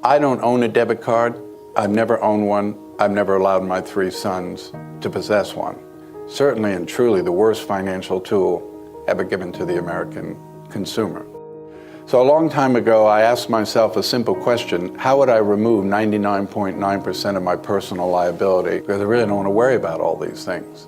I don't own a debit card. I've never owned one. I've never allowed my 3 sons to possess one. Certainly and truly the worst financial tool ever given to the American consumer. So a long time ago, I asked myself a simple question: how would I remove 99.9% of my personal liability? Because I really don't want to worry about all these things.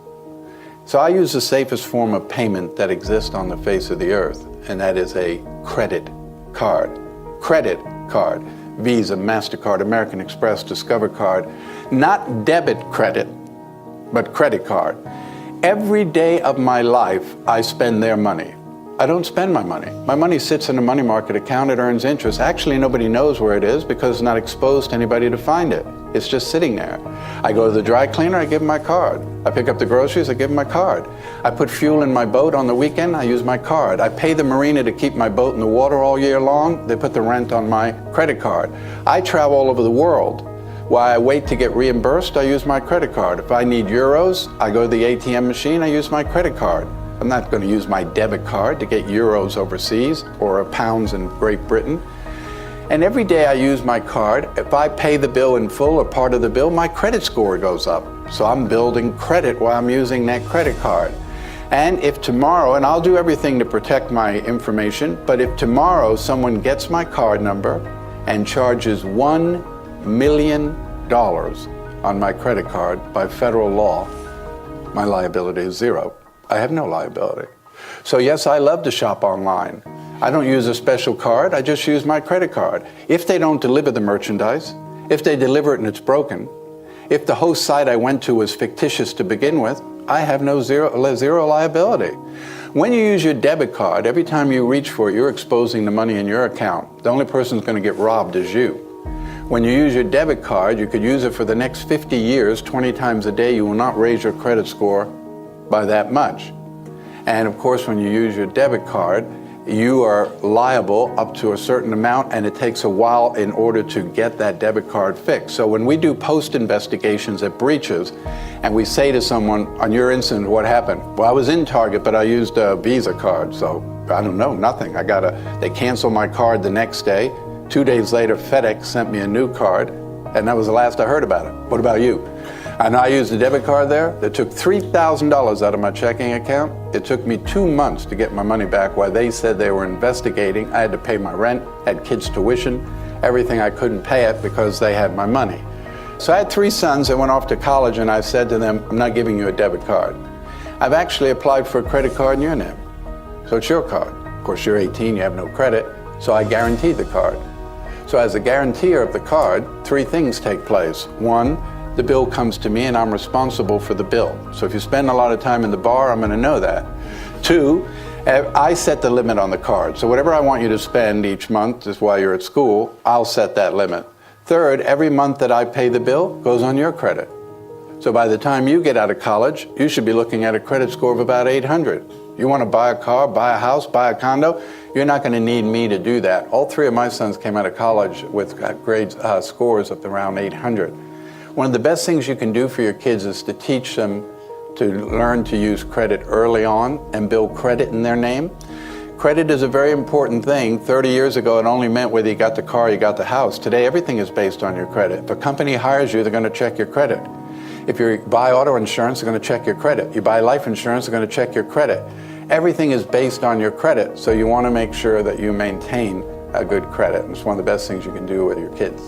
So I use the safest form of payment that exists on the face of the earth, and that is a credit card. Credit card. Visa, MasterCard, American Express, Discover card. Not debit credit, but credit card. Every day of my life, I spend their money. I don't spend my money. My money sits in a money market account. It earns interest. Actually, nobody knows where it is because it's not exposed to anybody to find it. It's just sitting there. I go to the dry cleaner, I give them my card. I pick up the groceries, I give them my card. I put fuel in my boat on the weekend, I use my card. I pay the marina to keep my boat in the water all year long. They put the rent on my credit card. I travel all over the world. While I wait to get reimbursed, I use my credit card. If I need euros, I go to the ATM machine, I use my credit card. I'm not going to use my debit card to get euros overseas or pounds in Great Britain. And every day I use my card. If I pay the bill in full or part of the bill, my credit score goes up. So I'm building credit while I'm using that credit card. And if tomorrow, and I'll do everything to protect my information, but if tomorrow someone gets my card number and charges $1 million on my credit card by federal law, my liability is zero. I have no liability. So yes, I love to shop online. I don't use a special card, I just use my credit card. If they don't deliver the merchandise, if they deliver it and it's broken, if the host site I went to was fictitious to begin with, I have zero liability. When you use your debit card, every time you reach for it, you're exposing the money in your account. The only person who's going to get robbed is you. When you use your debit card, you could use it for the next 50 years, 20 times a day. You will not raise your credit score by that much. And of course, when you use your debit card, you are liable up to a certain amount, and it takes a while in order to get that debit card fixed. So when we do post investigations at breaches, and we say to someone, on your incident, what happened? Well, I was in Target, but I used a Visa card, so I don't know, nothing. They canceled my card the next day. 2 days later, FedEx sent me a new card, and that was the last I heard about it. What about you? And I used a debit card there that took $3,000 out of my checking account. It took me 2 months to get my money back while they said they were investigating. I had to pay my rent, had kids' tuition, everything. I couldn't pay it because they had my money. So I had 3 sons that went off to college, and I said to them, I'm not giving you a debit card. I've actually applied for a credit card in your name. So it's your card. Of course, you're 18, you have no credit, so I guaranteed the card. So as a guarantor of the card, 3 things take place. 1, the bill comes to me and I'm responsible for the bill. So if you spend a lot of time in the bar, I'm going to know that. 2, I set the limit on the card. So whatever I want you to spend each month is while you're at school, I'll set that limit. 3rd, every month that I pay the bill goes on your credit. So by the time you get out of college, you should be looking at a credit score of about 800. You want to buy a car, buy a house, buy a condo, you're not going to need me to do that. All 3 of my sons came out of college with scores of around 800. One of the best things you can do for your kids is to teach them to learn to use credit early on and build credit in their name. Credit is a very important thing. 30 years ago, it only meant whether you got the car, you got the house. Today, everything is based on your credit. If a company hires you, they're going to check your credit. If you buy auto insurance, they're going to check your credit. You buy life insurance, they're going to check your credit. Everything is based on your credit, so you want to make sure that you maintain a good credit. It's one of the best things you can do with your kids.